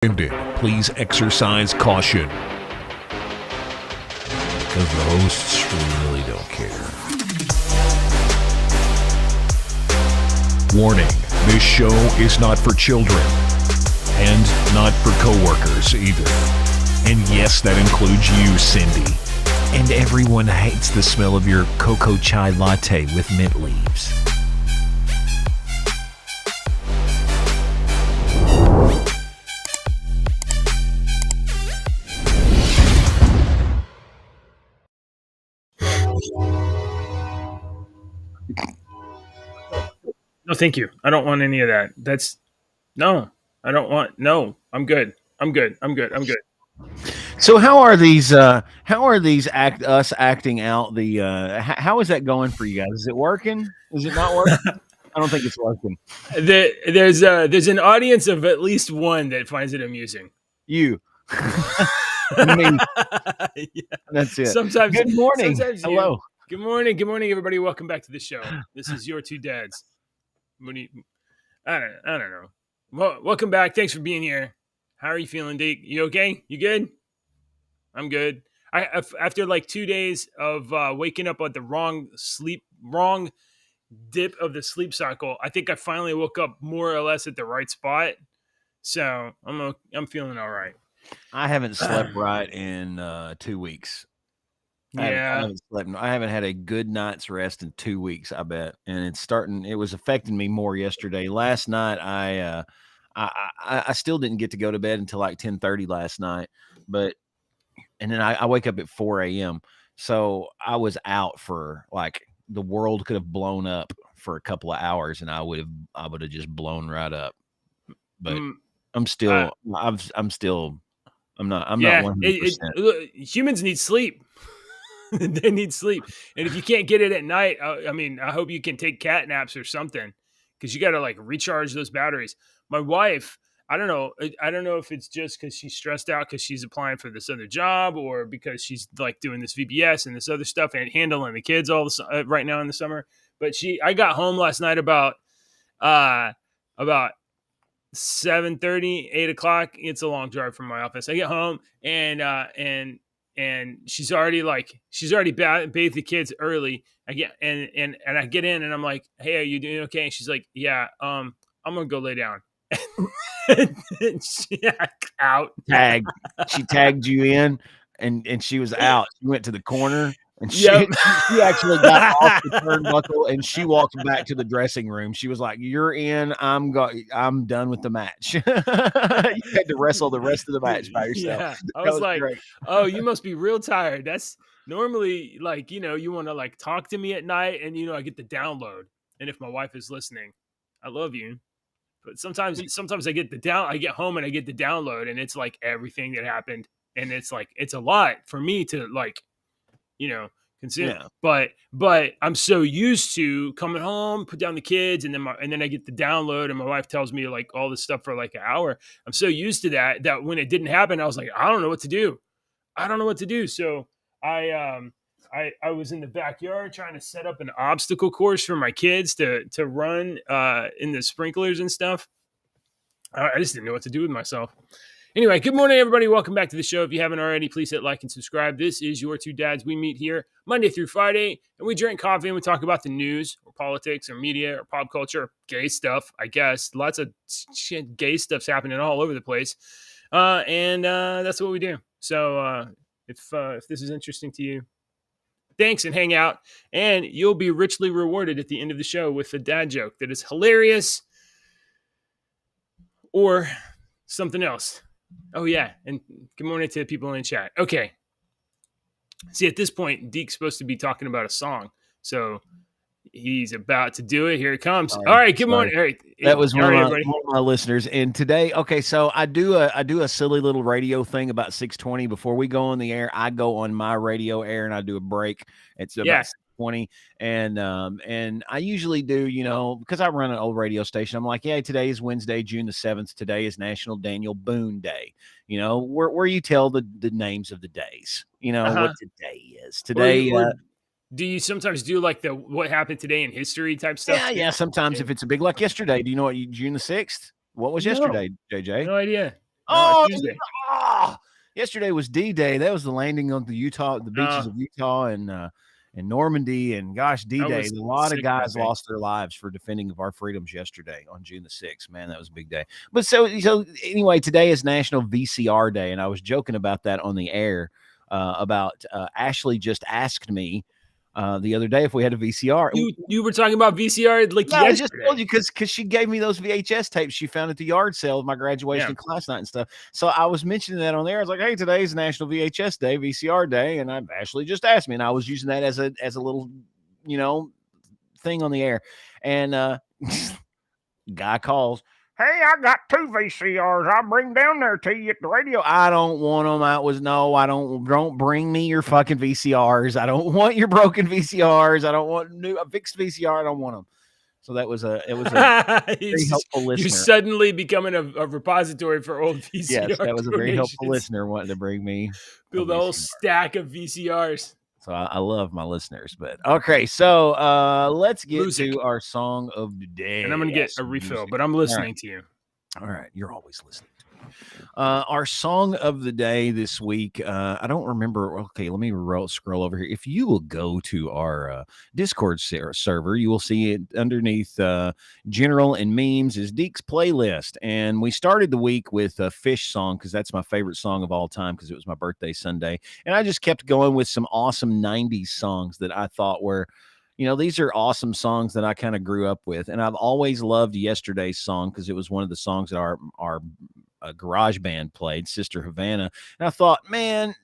Please exercise caution. Because the hosts really don't care. Warning, this show is not for children. And not for coworkers either. And yes, that includes you, Cindy. And everyone hates the smell of your cocoa chai latte with mint leaves. No, thank you. I don't want any of that. I don't want, I'm good. So how are these acting out the how is that going for you guys? Is it working? Is it not working? I don't think it's working. There's an audience of at least one that finds it amusing. You. Me. Yeah. That's it. Sometimes. Good morning. Sometimes Hello. Good morning, everybody. Welcome back to the show. This is your two dads. I don't know. Well, welcome back. Thanks for being here. How are you feeling, Deke? You okay? You good? I'm good. After like 2 days of waking up at the wrong dip of the sleep cycle, I think I finally woke up more or less at the right spot. So I'm feeling all right. I haven't slept right in 2 weeks. Yeah, I haven't had a good night's rest in 2 weeks, I bet. And it was affecting me more yesterday. Last night, I still didn't get to go to bed until like 10:30 last night. And then I wake up at 4 a.m. So I was out for like the world could have blown up for a couple of hours and I would have just blown right up. But I'm not 100%. Humans need sleep. They need sleep. And if you can't get it at night, I hope you can take cat naps or something, because you got to like recharge those batteries. My wife, I don't know if it's just because she's stressed out because she's applying for this other job, or because she's like doing this VBS and this other stuff and handling the kids right now in the summer. But I got home last night about 7:30, 8 o'clock. It's a long drive from my office. I get home and she's already bathed the kids early. I get and I get in and I'm like, "Hey, are you doing okay?" And she's like, "Yeah, I'm gonna go lay down." She out. She tagged you in and she was out. She went to the corner and she actually got off the turnbuckle and she walked back to the dressing room. She was like, "You're in. I'm done with the match." You had to wrestle the rest of the match by yourself. Yeah. I was like, great. "Oh, you must be real tired." That's normally like, you want to like talk to me at night and I get the download. And if my wife is listening, I love you. But sometimes I get home and I get the download and it's like everything that happened. And it's like, it's a lot for me to like, consider. Yeah. But I'm so used to coming home, put down the kids, and then I get the download and my wife tells me like all this stuff for like an hour. I'm so used to that when it didn't happen, I was like, I don't know what to do. So I was in the backyard trying to set up an obstacle course for my kids to run in the sprinklers and stuff. I just didn't know what to do with myself. Anyway, good morning, everybody. Welcome back to the show. If you haven't already, please hit like and subscribe. This is Your Two Dads. We meet here Monday through Friday, and we drink coffee and we talk about the news or politics or media or pop culture or gay stuff, I guess. Lots of shit, gay stuff's happening all over the place. And that's what we do. So if this is interesting to you, thanks and hang out. And you'll be richly rewarded at the end of the show with a dad joke that is hilarious or something else. Oh, yeah. And good morning to the people in chat. Okay. See, at this point, Deke's supposed to be talking about a song. So he's about to do it. Here it comes. All right. Good morning. All right. That was one of my listeners. And today, okay, so I do a silly little radio thing about 6:20. Before we go on the air, I go on my radio air and I do a break. It's about 6:20. And I usually do, because I run an old radio station, I'm like, yeah, today is Wednesday, June the 7th. Today is National Daniel Boone Day, where you tell the names of the days, what today is. Today, do you sometimes do like the what happened today in history type stuff? Yeah. Sometimes if it's a big, like yesterday, do you know what June the 6th? What was yesterday, JJ? No idea. Oh, Tuesday. Yesterday was D-Day. That was the landing on the beaches of Utah and Normandy. And gosh, D-Day. A lot of guys lost their lives for defending of our freedoms yesterday on June the 6th. Man, that was a big day. But so anyway, today is National VCR Day, and I was joking about that on the air. About Ashley just asked me the other day if we had a VCR. You were talking about VCR like yesterday. I just told you because she gave me those VHS tapes she found at the yard sale of my graduation class night and stuff. So I was mentioning that on there. I was like, "Hey, today's National VHS Day, VCR Day," and Ashley just asked me, and I was using that as a little, thing on the air. And guy calls. Hey, I got 2 VCRs. I'll bring down there to you at the radio. I don't want them. Don't bring me your fucking VCRs. I don't want your broken VCRs. I don't want a fixed VCR. I don't want them. So it was a very helpful listener. You're suddenly becoming a repository for old VCRs. Yes, that was a very helpful listener wanting to bring me build a whole stack of VCRs. So I love my listeners, but okay. So let's get to our song of the day. And I'm going to get a refill, but I'm listening to you. All right. You're always listening to me. Our song of the day this week, I don't remember. Okay, let me scroll over here. If you will go to our Discord server, you will see it underneath General and Memes is Deke's playlist. And we started the week with a Fish song because that's my favorite song of all time because it was my birthday Sunday. And I just kept going with some awesome 90s songs that I thought were, these are awesome songs that I kind of grew up with. And I've always loved Yesterday's song because it was one of the songs that our garage band played, Sister Havana. And I thought, man,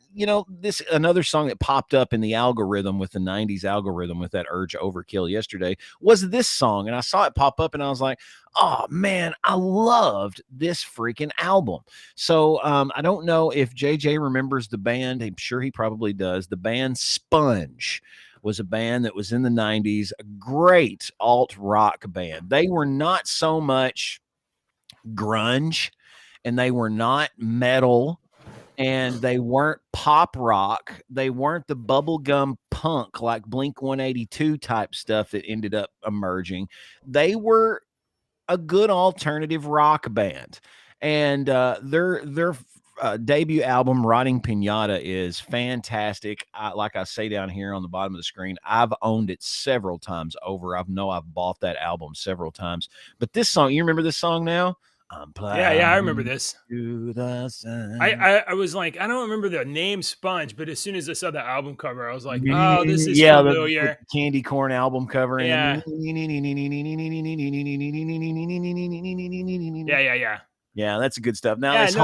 this another song that popped up in the algorithm with the 90s algorithm with that Urge Overkill yesterday was this song. And I saw it pop up and I was like, oh man, I loved this freaking album. So I don't know if JJ remembers the band. I'm sure he probably does. The band Sponge was a band that was in the 90s, a great alt rock band. They were not so much grunge and they were not metal and they weren't pop rock. They weren't the bubblegum punk like Blink 182 type stuff that ended up emerging. They were a good alternative rock band. And their debut album, Rotting Pinata, is fantastic. Like I say down here on the bottom of the screen, I've owned it several times over. I've bought that album several times. But this song, you remember this song now? Yeah, I remember this. I was like, I don't remember the name Sponge, but as soon as I saw the album cover, I was like, oh, this is familiar. The candy corn album cover. Yeah. Yeah, that's good stuff. Now this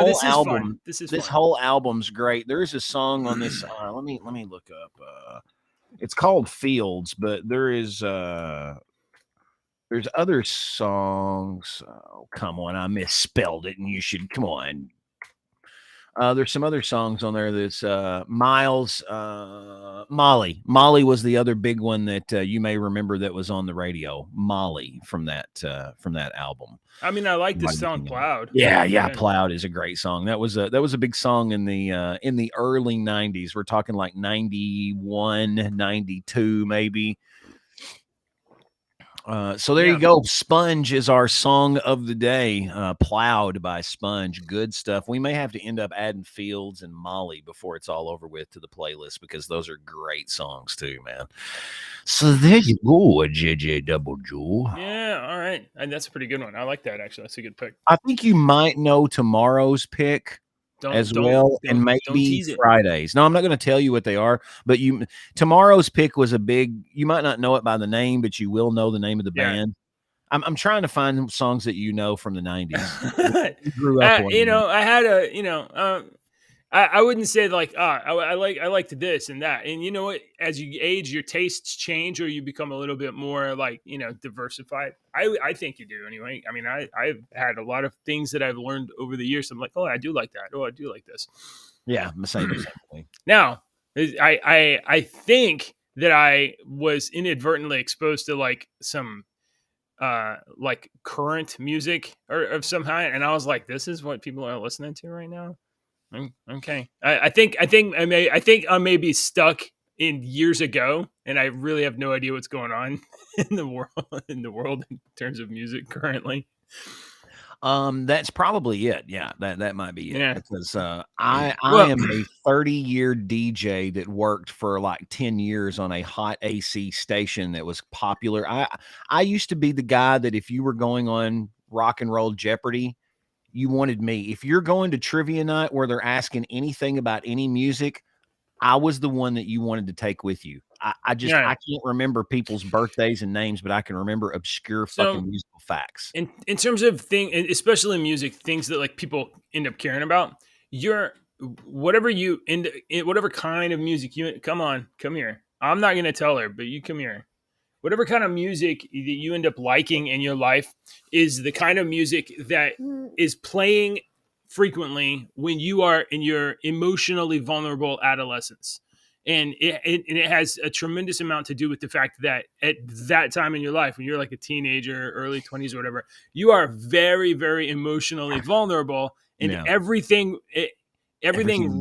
whole album's great. There's a song on this. Let me look up. It's called Fields, but there's other songs. Oh, come on, I misspelled it, and you should come on. There's some other songs on there. That's Miles, Molly. Molly was the other big one that you may remember that was on the radio. Molly from that album. I mean, I like this song, Plowed. Yeah, Plowed is a great song. That was a big song in the early 90s. We're talking like 91, 92 maybe. So there you go. Sponge is our song of the day. Plowed by Sponge. Good stuff. We may have to end up adding Fields and Molly before it's all over with to the playlist because those are great songs too, man. So there you go, JJ Double Jewel. Yeah, all right. And that's a pretty good one. I like that, actually. That's a good pick. I think you might know tomorrow's pick. And maybe Fridays. No, I'm not going to tell you what they are, but tomorrow's pick was you might not know it by the name, but you will know the name of the band. I'm trying to find songs that you know from the 90s. You grew up on I had I wouldn't say like, I liked this and that. And you know what, as you age, your tastes change or you become a little bit more like, diversified. I think you do anyway. I mean, I've had a lot of things that I've learned over the years. I'm like, oh, I do like that. Oh, I do like this. Yeah. Same way. Now, I think that I was inadvertently exposed to like some like current music or of some kind. And I was like, this is what people are listening to right now. Okay. I think I may be stuck in years ago, and I really have no idea what's going on in the world in terms of music currently. That's probably it. Yeah, that might be it. Yeah. Because I Well- am a 30-year DJ that worked for like 10 years on a hot AC station that was popular. I used to be the guy that if you were going on Rock and Roll Jeopardy, you wanted me. If you're going to trivia night where they're asking anything about any music, I was the one that you wanted to take with you. I can't remember people's birthdays and names, but I can remember obscure fucking musical facts. In terms of especially music, things that like people end up caring about, whatever kind of music come here. I'm not gonna tell her, but you come here. Whatever kind of music that you end up liking in your life is the kind of music that is playing frequently when you are in your emotionally vulnerable adolescence. And it has a tremendous amount to do with the fact that at that time in your life, when you're like a teenager, early 20s or whatever, you are very, very emotionally vulnerable, and everything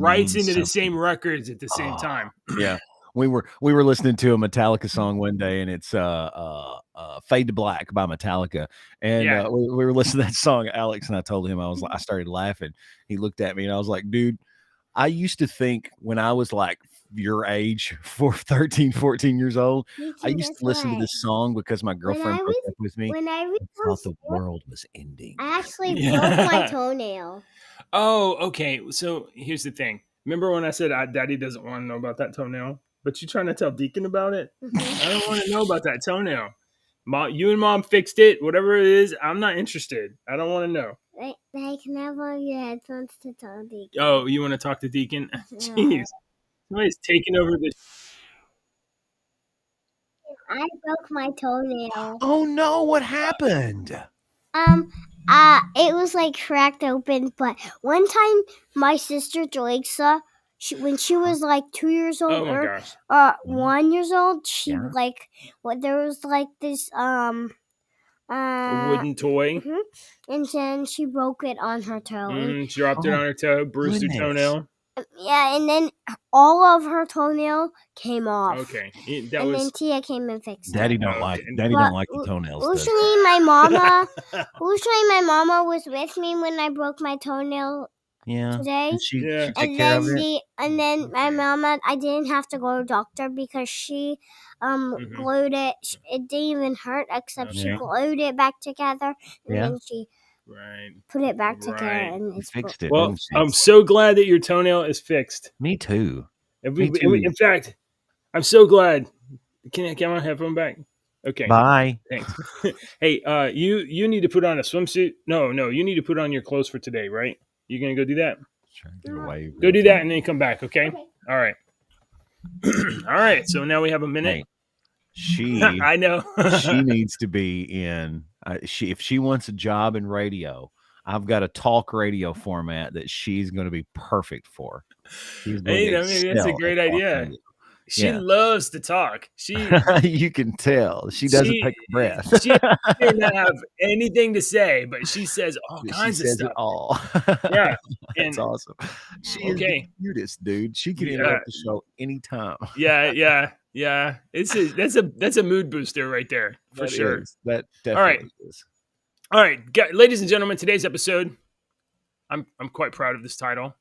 writes into the same records at the same time. Yeah. We were listening to a Metallica song one day, and it's Fade to Black by Metallica. And we were listening to that song, Alex, and I told him, I started laughing. He looked at me and I was like, dude, I used to think when I was like your age, 13, 14 years old, I used to listen to this song because my girlfriend broke up with me. When I thought the world was ending. I actually broke my toenail. Oh, okay. So here's the thing. Remember when I said Daddy doesn't want to know about that toenail? But you trying to tell Deacon about it? I don't want to know about that toenail. You and Mom fixed it. Whatever it is, I'm not interested. I don't want to know. I can have all your headphones to tell Deacon. Oh, you want to talk to Deacon? Jeez. Somebody's taking over this. I broke my toenail. Oh no, what happened? It was like cracked open, but one time my sister Jalexa, when she was like 2 years old, 1 year old, she there was like this a wooden toy, and then she broke it on her toe. She dropped it on her toe, bruised her toenail. Yeah, and then all of her toenail came off. Okay, then Tia came and fixed Daddy it. Daddy don't like the toenails. Usually my mama was with me when I broke my toenail. Today. Did she take care of it? And then my mama, I didn't have to go to the doctor because she glued it. It didn't even hurt except she glued it back together, and then she put it back together and it's fixed it. Well, I'm so glad that your toenail is fixed. Me too. In fact, I'm so glad. Can I get my headphone back? Okay. Bye. Thanks. Hey, you need to put on a swimsuit. No, you need to put on your clothes for today, right? You gonna go do that? Go do that and then come back, okay? All right. All right. So now we have a minute. Hey, I know. She needs to be in. If she wants a job in radio, I've got a talk radio format that she's going to be perfect for. Hey, that's a great idea. She loves to talk. You can tell she doesn't take a breath. She doesn't have anything to say, but she says all kinds of stuff. It all. Yeah, that's awesome. She is the cutest, dude. She can interrupt the show anytime. Yeah. That's a mood booster right there for sure. That definitely is. All right, ladies and gentlemen, today's episode. I'm quite proud of this title,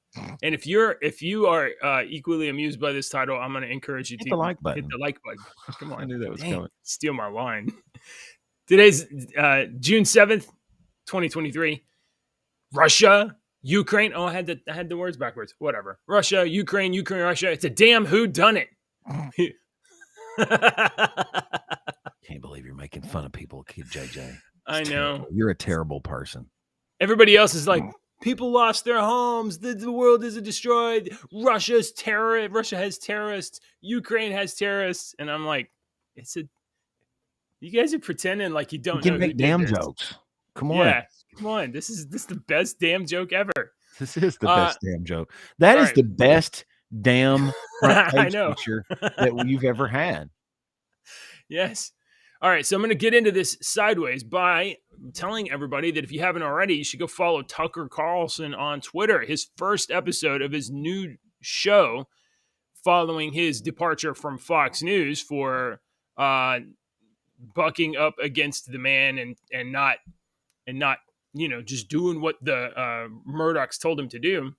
and if you are equally amused by this title, I'm going to encourage you to hit the like button. Come on, I knew that was coming. Steal my line. Today's June 7th, 2023. Russia, Ukraine. Oh, I had the words backwards. Whatever. Russia, Ukraine, Russia. It's a damn whodunit. Can't believe you're making fun of people, Kid JJ. I know. Terrible. You're a terrible person. Everybody else is like, people lost their homes. The world is destroyed. Russia has terrorists. Ukraine has terrorists. And I'm like, you guys are pretending like you don't know. You can make damn jokes. Come on. Yeah, come on. This is the best damn joke ever. This is the best damn joke. That is the best damn front page picture that you've ever had. Yes. All right, so I'm going to get into this sideways by telling everybody that if you haven't already, you should go follow Tucker Carlson on Twitter. His first episode of his new show following his departure from Fox News for bucking up against the man and not just doing what the Murdochs told him to do.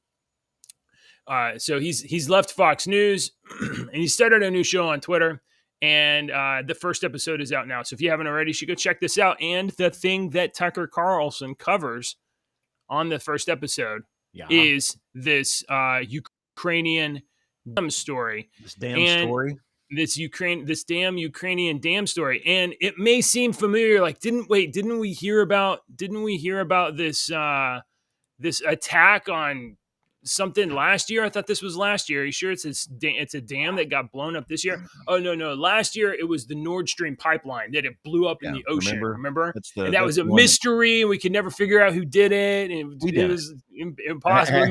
So he's left Fox News and he started a new show on Twitter. And the first episode is out now. So if you haven't already, you should go check this out. And the thing that Tucker Carlson covers on the first episode is this Ukrainian dam story. This damn story. This damn Ukrainian dam story. And it may seem familiar. Like, didn't we hear about this this attack on something last year? I thought this was last year. Are you sure it's a dam that got blown up this year? Oh no, last year it was the Nord Stream pipeline that it blew up in the ocean. Remember? And that was a mystery, and we could never figure out who did it. And it was impossible.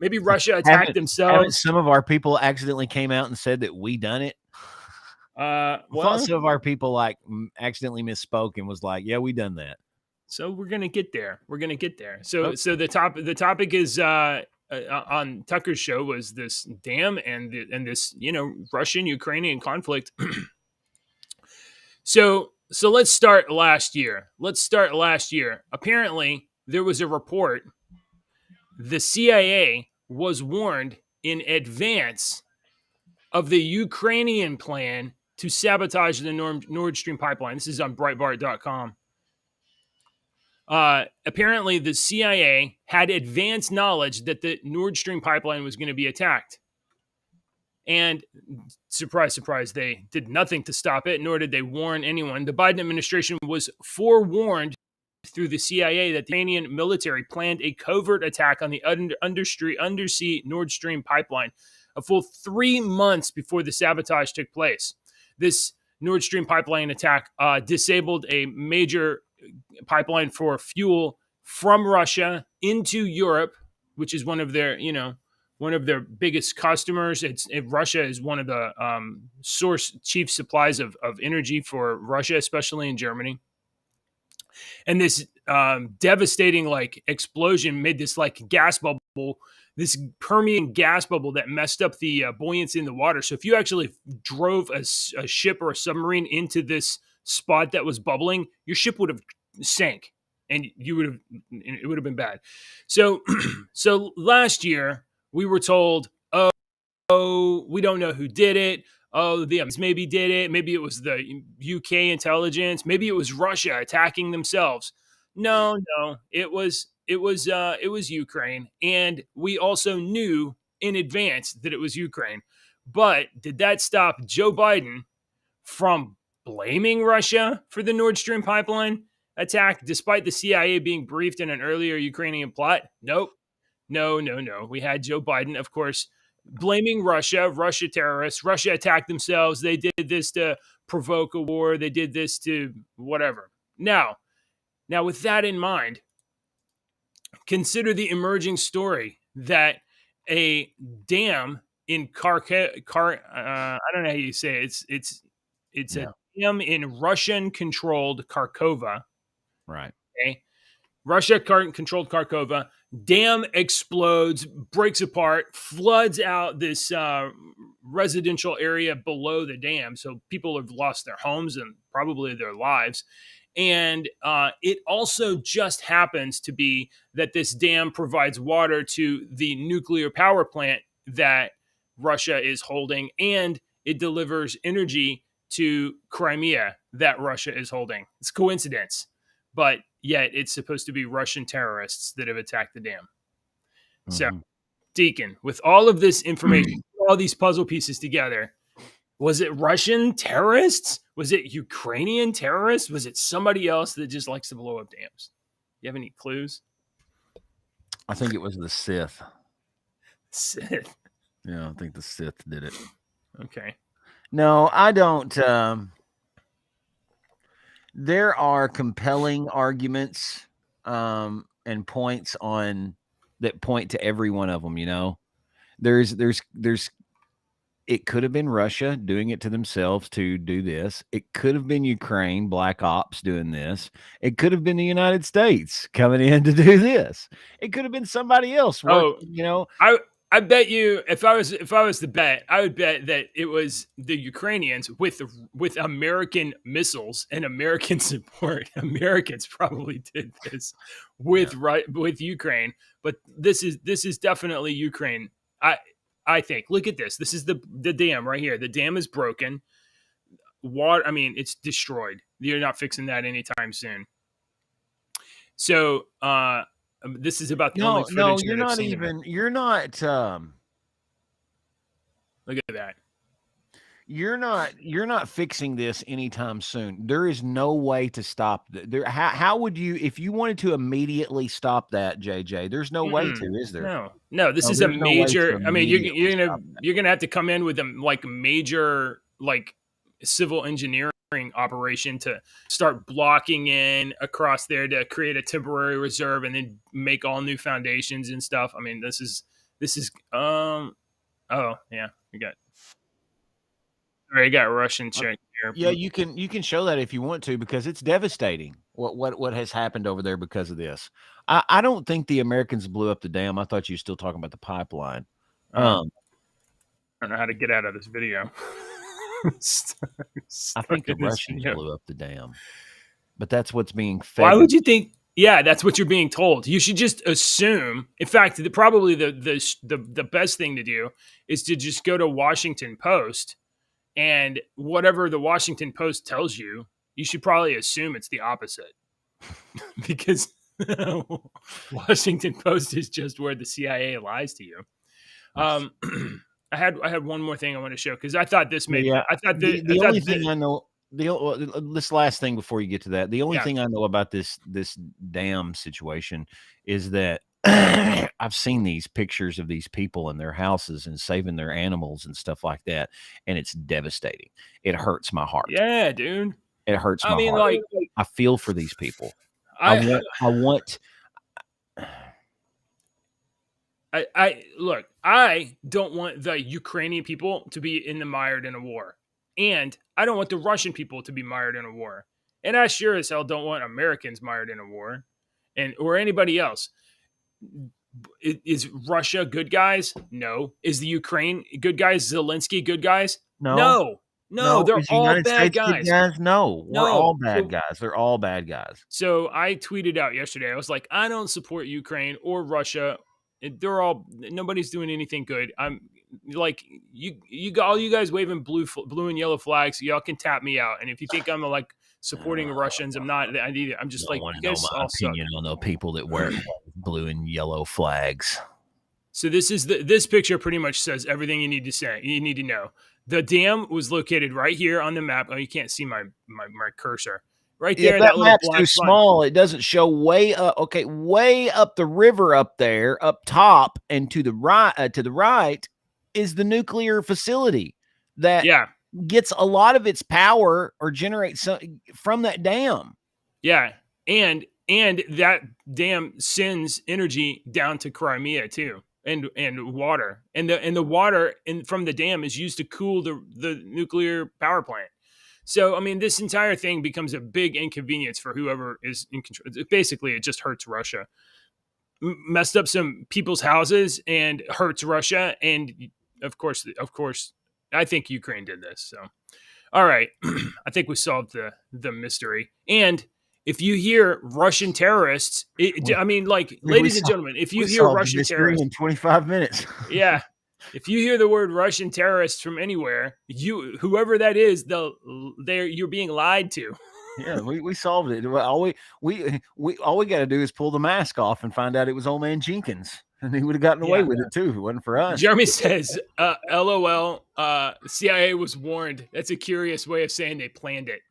Maybe Russia attacked themselves. Haven't some of our people accidentally came out and said that we done it? I thought some of our people like accidentally misspoke and was like, "Yeah, we done that." So we're gonna get there. So the topic is on Tucker's show was this dam and this Russian-Ukrainian conflict. So let's start last year. Apparently, there was a report. The CIA was warned in advance of the Ukrainian plan to sabotage the Nord Stream pipeline. This is on Breitbart.com. Apparently, the CIA had advanced knowledge that the Nord Stream pipeline was going to be attacked. And surprise, surprise, they did nothing to stop it, nor did they warn anyone. The Biden administration was forewarned through the CIA that the Ukrainian military planned a covert attack on the undersea Nord Stream pipeline a full 3 months before the sabotage took place. This Nord Stream pipeline attack disabled a major pipeline for fuel from Russia into Europe, which is one of their biggest customers. Russia is one of the chief supplies of energy for Russia, especially in Germany. And this devastating explosion made this gas bubble, this permeating gas bubble that messed up the buoyancy in the water. So if you actually drove a ship or a submarine into this spot that was bubbling, your ship would have sank, and it would have been bad. So last year we were told, oh, we don't know who did it. Oh, the maybe did it. Maybe it was the UK intelligence. Maybe it was Russia attacking themselves. No, it was Ukraine, and we also knew in advance that it was Ukraine. But did that stop Joe Biden from blaming Russia for the Nord Stream pipeline attack, despite the CIA being briefed in an earlier Ukrainian plot? Nope. No. We had Joe Biden, of course, blaming Russia terrorists. Russia attacked themselves. They did this to provoke a war. They did this to whatever. Now, with that in mind, consider the emerging story that a dam in I don't know how you say it. It's a dam in Russian-controlled Kharkova. Right. Okay. Russia-controlled Kharkova. Dam explodes, breaks apart, floods out this residential area below the dam. So people have lost their homes and probably their lives. And it also just happens to be that this dam provides water to the nuclear power plant that Russia is holding, and it delivers energy to Crimea that Russia is holding. It's coincidence, but yet it's supposed to be Russian terrorists that have attacked the dam. Mm-hmm. So, Deacon, with all of this information, all these puzzle pieces together, was it Russian terrorists? Was it Ukrainian terrorists? Was it somebody else that just likes to blow up dams? You have any clues? I think it was the Sith. Sith? Yeah, I think the Sith did it. Okay. No, I don't. There are compelling arguments and points on that point to every one of them. You know, there's it could have been Russia doing it to themselves to do this. It could have been Ukraine, Black Ops doing this. It could have been the United States coming in to do this. It could have been somebody else. I bet you if I was to bet, I would bet that it was the Ukrainians with American missiles and American support. Americans probably did this with Ukraine, but this is definitely Ukraine. I think. Look at this. This is the dam right here. The dam is broken. Water. I mean, it's destroyed. You're not fixing that anytime soon. So, this is about the only footage. No, you're not even. You're not. Look at that. You're not fixing this anytime soon. There is no way to stop there. How would you, if you wanted to immediately stop that, JJ? There's no way to, is there? No. This is a major. I mean, you're gonna have to come in with a major civil engineering operation to start blocking in across there to create a temporary reserve and then make all new foundations and stuff. I mean, this is oh yeah, you got Russian check here. Yeah, you can show that if you want to, because it's devastating what has happened over there because of this. I don't think the Americans blew up the dam. I thought you were still talking about the pipeline. I don't know how to get out of this video. I think the Russians blew up the dam, but that's what's being fed. Why would you think? Yeah, that's what you're being told. You should just assume. In fact, probably the best thing to do is to just go to Washington Post, and whatever the Washington Post tells you, you should probably assume it's the opposite, because Washington Post is just where the CIA lies to you. I had one more thing I want to show, because I thought this made. Yeah. I thought the only thing I know. This last thing before you get to that, the only thing I know about this dam situation is that I've seen these pictures of these people in their houses and saving their animals and stuff like that, and it's devastating. It hurts my heart. Yeah, dude. It hurts my heart. I feel for these people. I want. Look, I don't want the Ukrainian people to be mired in a war. And I don't want the Russian people to be mired in a war. And I sure as hell don't want Americans mired in a war, or anybody else. Is Russia good guys? No. Is the Ukraine good guys? Zelensky good guys? No. They're all bad guys. No, we're all bad guys. They're all bad guys. So I tweeted out yesterday. I was like, I don't support Ukraine or Russia. Nobody's doing anything good. I'm like, you all you guys waving blue and yellow flags, y'all can tap me out. And if you think I'm like supporting Russians, I'm not. I'm just like, you guys know my opinion on the people that wear blue and yellow flags. So this picture pretty much says everything you need to say. You need to know. The dam was located right here on the map. Oh, you can't see my cursor. Right there, that map's too small. It doesn't show way up. Okay, way up the river, up there, up top, and to the right is the nuclear facility that gets a lot of its power or generates from that dam. Yeah, and that dam sends energy down to Crimea too, and water, and the water from the dam is used to cool the nuclear power plant. So, I mean, this entire thing becomes a big inconvenience for whoever is in control. Basically, it just hurts Russia. Messed up some people's houses and hurts Russia. And, of course, I think Ukraine did this. So, all right. I think we solved the mystery. And if you hear Russian terrorists, ladies and gentlemen, if you hear Russian terrorists in 25 minutes. Yeah. If you hear the word Russian terrorists from anywhere, whoever that is, you're being lied to. Yeah, we solved it. All we got to do is pull the mask off and find out it was old man Jenkins, and he would have gotten away with it too if it wasn't for us. Jeremy says, "LOL." CIA was warned. That's a curious way of saying they planned it.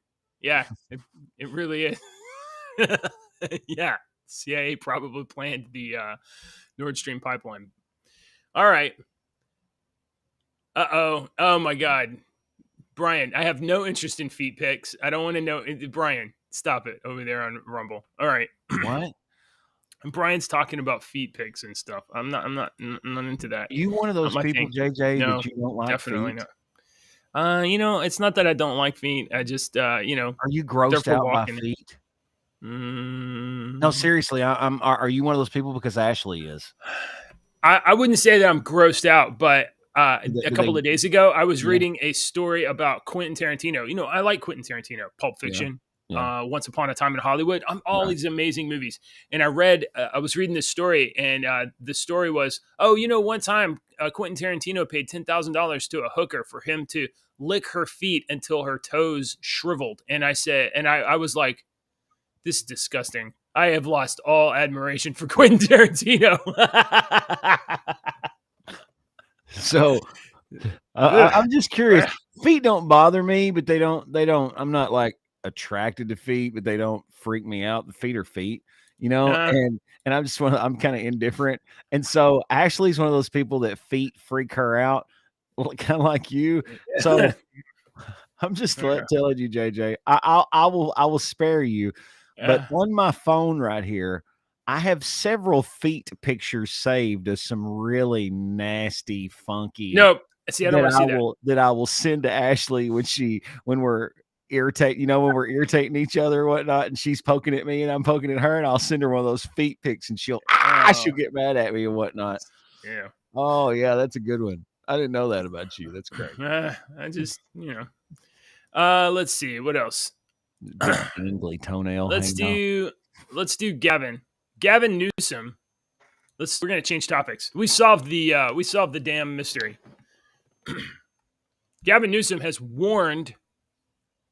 Yeah, it really is. Yeah, CIA probably planned the Nord Stream pipeline. All right. Oh my God. Brian, I have no interest in feet pics. I don't want to know. Brian, stop it over there on Rumble. All right. What? Brian's talking about feet pics and stuff. I'm not into that. You one of those people, JJ, no, that you don't like definitely feet? Not. It's not that I don't like feet. I just, Are you grossed out by feet? No, seriously. Are you one of those people? Because Ashley is. I wouldn't say that I'm grossed out, but a couple of days ago, I was reading a story about Quentin Tarantino. You know, I like Quentin Tarantino, Pulp Fiction, Once Upon a Time in Hollywood, all these amazing movies. And I was reading this story, and the story was, one time Quentin Tarantino paid $10,000 to a hooker for him to lick her feet until her toes shriveled. And I was like, this is disgusting. I have lost all admiration for Quentin Tarantino. So I'm just curious. Feet don't bother me, but they don't. I'm not like attracted to feet, but they don't freak me out. The feet are feet, and I'm kind of indifferent. And so Ashley's one of those people that feet freak her out, kind of like you. So I'm just telling you, JJ, I will spare you. But on my phone right here, I have several feet pictures saved of some really nasty, funky. Nope. See, I don't want to see that. That I will send to Ashley when we're irritating, when we're irritating each other or whatnot, and she's poking at me and I'm poking at her, and I'll send her one of those feet pics, and she'll get mad at me and whatnot. Yeah. Oh yeah, that's a good one. I didn't know that about you. That's great. I just, let's see what else. Angly toenail. Let's do Gavin Newsom. We're gonna change topics. We solved the damn mystery. Gavin Newsom has warned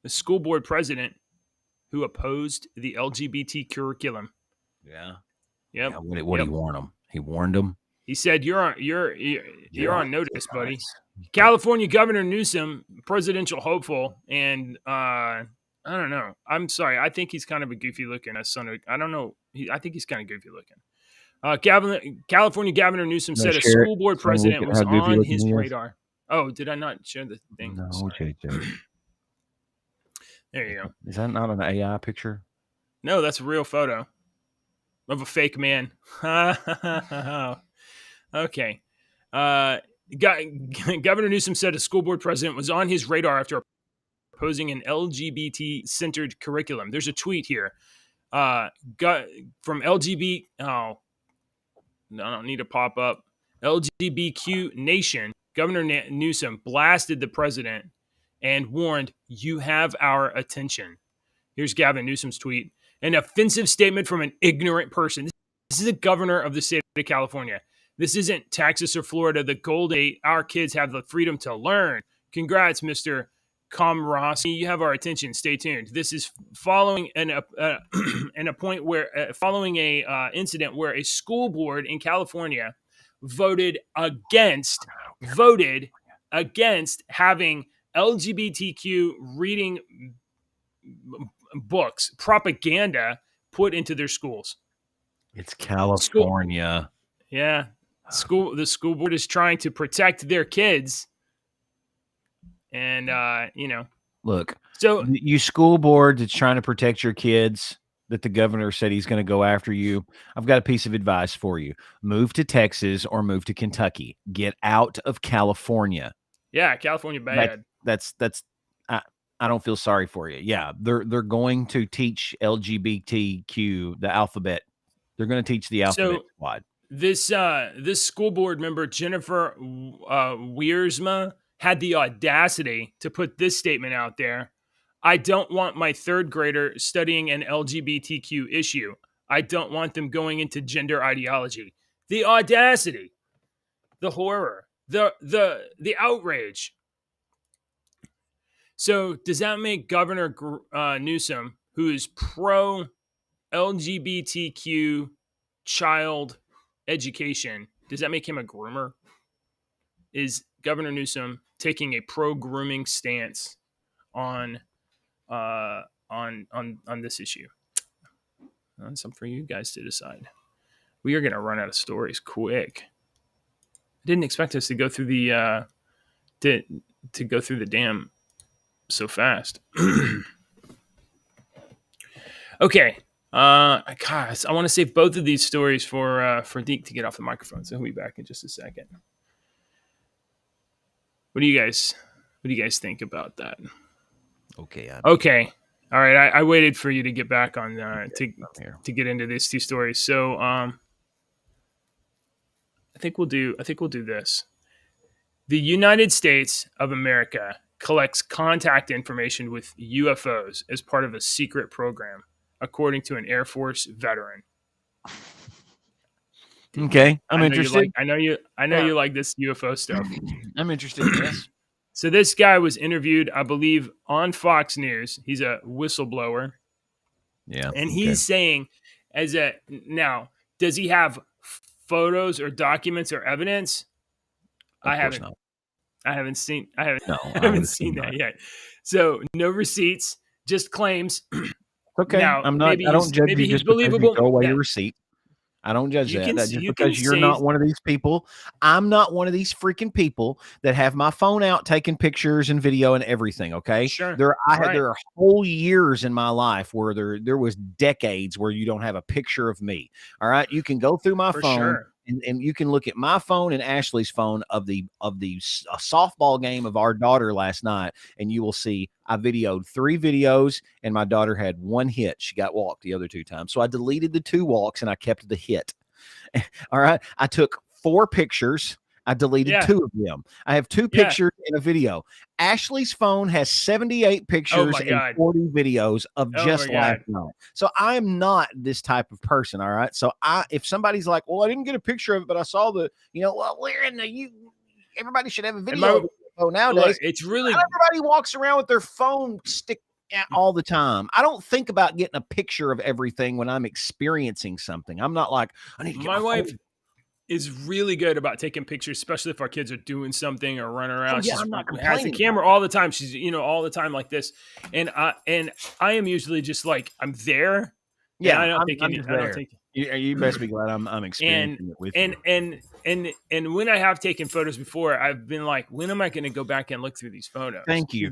the school board president who opposed the LGBT curriculum. Yeah. Yep. Yeah, what did he warn him? He warned him. He said, "You're on notice, buddy." California Governor Newsom, presidential hopeful, and I don't know. I'm sorry. I think he's kind of a goofy looking son. I don't know. I think he's kind of goofy looking. California Governor Newsom said a school board president was on his radar. Oh, did I not share the thing? No, JJ. There you go. Is that not an AI picture? No, that's a real photo of a fake man. Okay. Governor Newsom said a school board president was on his radar after opposing an LGBT-centered curriculum. There's a tweet here from LGBT. Oh, no, I don't need to pop up. LGBTQ Nation. Governor Newsom blasted the president and warned, "You have our attention." Here's Gavin Newsom's tweet. An offensive statement from an ignorant person. This is a governor of the state of California. This isn't Texas or Florida, the Golden State. Our kids have the freedom to learn. Congrats, Mr. Komrosky. You have our attention. Stay tuned. This is following following a incident where a school board in California voted against having LGBTQ reading books, propaganda put into their schools. It's California. The school board is trying to protect their kids. And, look, so you school board that's trying to protect your kids, that the governor said he's going to go after you. I've got a piece of advice for you. Move to Texas or move to Kentucky. Get out of California. Yeah. California bad. I don't feel sorry for you. Yeah. They're going to teach LGBTQ the alphabet. They're going to teach the alphabet squad. This school board member, Jennifer Wiersma, had the audacity to put this statement out there. I don't want my third grader studying an LGBTQ issue. I don't want them going into gender ideology. The audacity, the horror, the outrage. So does that make Governor Newsom, who is pro LGBTQ child education, does that make him a groomer? Is Governor Newsom taking a pro grooming stance on this issue? That's something for you guys to decide. We are going to run out of stories quick. I didn't expect us to go through the dam so fast. Okay. Guys, I want to save both of these stories for Deke to get off the microphone. So he'll be back in just a second. What do you guys think about that? Okay. Okay. All right. I waited for you to get back on to get into these two stories. So I think we'll do this. The United States of America collects contact information with UFOs as part of a secret program, according to an Air Force veteran. Okay, I'm interested. I know you like this UFO stuff. I'm interested in this. So this guy was interviewed, I believe, on Fox News. He's a whistleblower. Yeah. And he's saying, now, does he have photos or documents or evidence? I haven't seen that yet. So no receipts, just claims. Okay. Now, I don't judge you just believable. Go away your receipt. I don't judge that. Just because you're not one of these people. I'm not one of these freaking people that have my phone out taking pictures and video and everything. Okay. Sure. There are whole years in my life where there was decades where you don't have a picture of me. All right. You can go through my phone. Sure. And you can look at my phone and Ashley's phone of the softball game of our daughter last night, and you will see I videoed 3 videos, and my daughter had 1 hit. She got walked the other 2 times, so I deleted the 2 walks and I kept the hit. All right, I took 4 pictures. I deleted 2 of them. I have 2 pictures in a video. Ashley's phone has 78 pictures and 40 videos of just last night. So I'm not this type of person. All right. So if somebody's like, well, I didn't get a picture of it, but I saw we're in everybody should have a video. Nowadays, look, it's really everybody walks around with their phone stick all the time. I don't think about getting a picture of everything when I'm experiencing something. I'm not like, I need to get my wife. Phone. Is really good about taking pictures, especially if our kids are doing something or running around. She has the camera all the time. She's all the time like this, and I am usually just like I'm there. Yeah, I don't think you best be glad I'm experiencing it with you. And when I have taken photos before, I've been like, when am I going to go back and look through these photos? Thank you.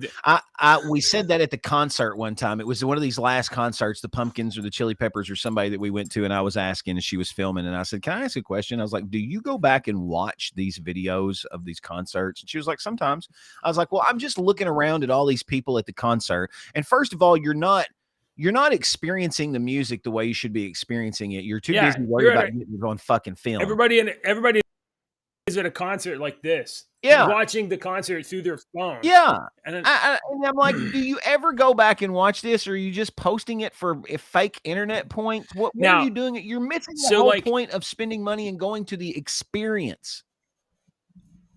We said that at the concert one time. It was one of these last concerts, the Pumpkins or the Chili Peppers or somebody that we went to, and I was asking, and she was filming, and I said, can I ask a question? I was like, do you go back and watch these videos of these concerts? And she was like, sometimes. I was like, well, I'm just looking around at all these people at the concert, and first of all, you're not experiencing the music the way you should be experiencing it. You're too busy worried about getting it on fucking film. Everybody is at a concert like this. Watching the concert through their phone. Yeah. And I'm like, do you ever go back and watch this, or are you just posting it for fake internet points? What are you doing? You're missing the whole point of spending money and going to the experience.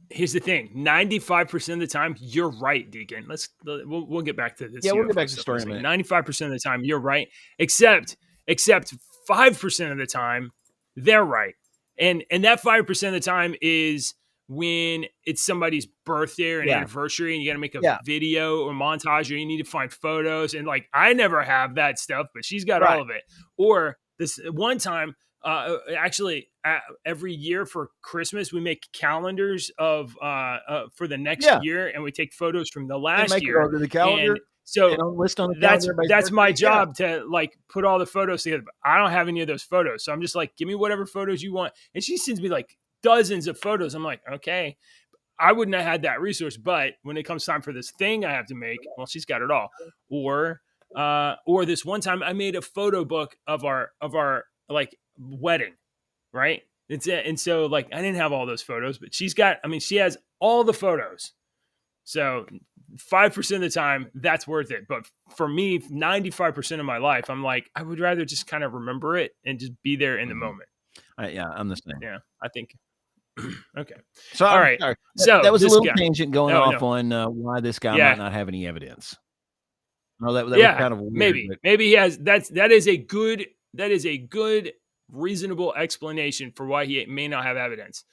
Here's the thing: 95% of the time, you're right, Deacon. We'll get back to this. Yeah, we'll get back to the story in a minute. 95% of the time, you're right, except 5% of the time, they're right, and that 5% of the time is when it's somebody's birthday or an anniversary, and you got to make a video or montage, or you need to find photos, and like I never have that stuff, but she's got all of it. Or this one time. Every year for Christmas, we make calendars of for the next year, and we take photos from the last year. To the calendar. And so list on the that's my job to like put all the photos together. But I don't have any of those photos, so I'm just like, give me whatever photos you want. And she sends me like dozens of photos. I'm like, okay, I wouldn't have had that resource, but when it comes time for this thing I have to make, well, she's got it all. Or this one time I made a photo book of our like wedding, right? And so like I didn't have all those photos, but she has all the photos. So 5% of the time that's worth it. But for me, 95% of my life, I'm like, I would rather just kind of remember it and just be there in the moment. I'm the same. Yeah, I think. Okay. So all right. Sorry. So that was a little tangent going off on why this guy might not have any evidence. No, that was kind of weird. Maybe he has. That is a good reasonable explanation for why he may not have evidence.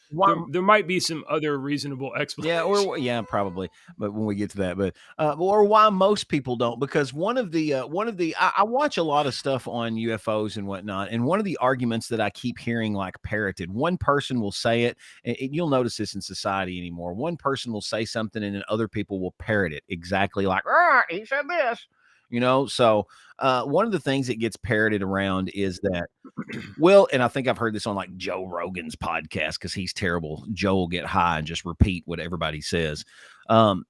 There might be some other reasonable explanation. Probably. But when we get to that, or why most people don't, because I watch a lot of stuff on UFOs and whatnot, and one of the arguments that I keep hearing like parroted, one person will say it, and you'll notice this in society anymore. One person will say something, and then other people will parrot it exactly like, he said this. So one of the things that gets parroted around is that, and I think I've heard this on like Joe Rogan's podcast because he's terrible. Joe will get high and just repeat what everybody says.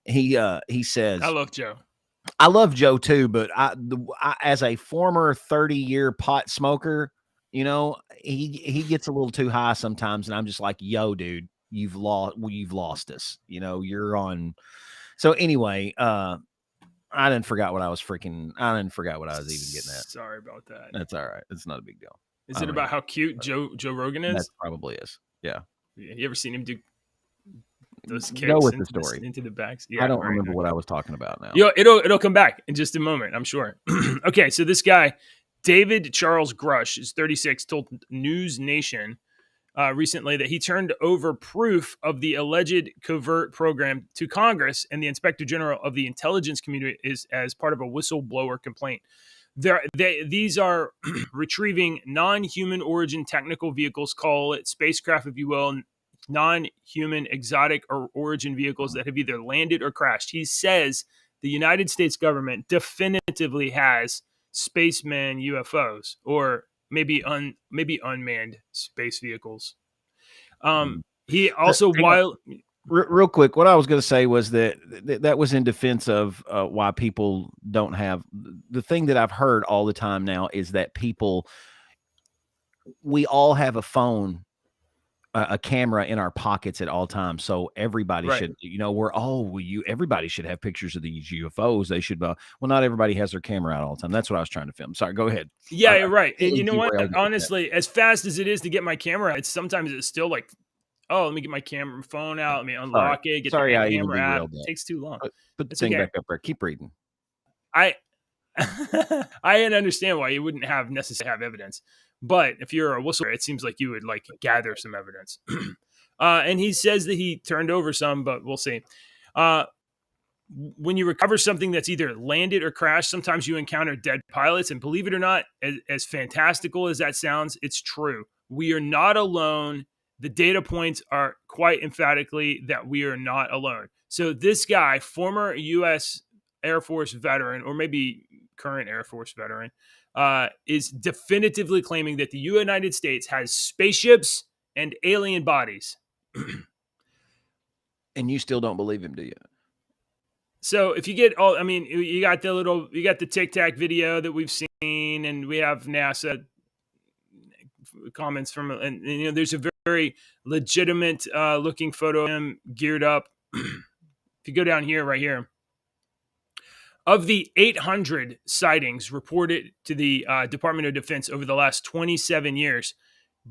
He says, I love Joe. I love Joe too, but I as a former 30-year pot smoker, You know, he gets a little too high sometimes, and I'm just like, yo, dude, you've lost us. You know, you're on. So anyway, I didn't forget what I was even getting at. Sorry about that. That's all right. It's not a big deal. Is it about how cute Joe Rogan is? That probably is. Yeah. You ever seen him do those kicks Go with the story into the backs? Yeah, I don't remember what I was talking about now. It'll come back in just a moment, I'm sure. Okay, so this guy, David Charles Grush, is 36, told News Nation recently that he turned over proof of the alleged covert program to Congress and the Inspector General of the Intelligence Community is as part of a whistleblower complaint. These are retrieving non-human origin technical vehicles, call it spacecraft if you will, non-human exotic or origin vehicles that have either landed or crashed. He says the United States government definitively has spaceman UFOs or maybe unmanned space vehicles. He also real quick, what I was going to say was that was in defense of why people don't have the thing that I've heard all the time now is that we all have a phone, a camera in our pockets at all times. So everybody should, everybody should have pictures of these UFOs. They should, well, not everybody has their camera out all the time. That's what I was trying to film. Sorry, go ahead. Yeah, you're right. And you know what? Honestly, as fast as it is to get my camera, it's still like, oh, let me get my phone out. Let me unlock it. Get the camera app. It takes too long. Put the thing back up there. Keep reading. I understand why you wouldn't necessarily have evidence. But if you're a whistleblower, it seems like you would gather some evidence. And he says that he turned over some, but we'll see. When you recover something that's either landed or crashed, sometimes you encounter dead pilots. And believe it or not, as fantastical as that sounds, it's true. We are not alone. The data points are quite emphatically that we are not alone. So this guy, former U.S. Air Force veteran, or maybe current Air Force veteran, is definitively claiming that the United States has spaceships and alien bodies. And you still don't believe him, do you? So if you get you got the Tic Tac video that we've seen, and we have NASA comments from, and there's a very legitimate looking photo of him geared up. If you go down here, right here, of the 800 sightings reported to the Department of Defense over the last 27 years,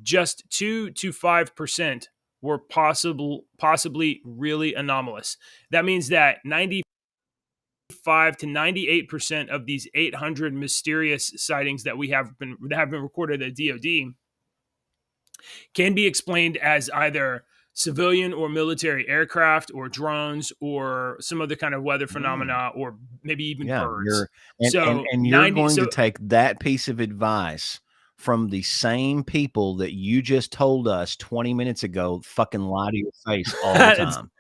just 2 to 5% were possibly really anomalous. That means that 95 to 98% of these 800 mysterious sightings that have been recorded at DoD can be explained as either civilian or military aircraft or drones or some other kind of weather phenomena or maybe even birds. You're going to take that piece of advice from the same people that you just told us 20 minutes ago fucking lie to your face all the time.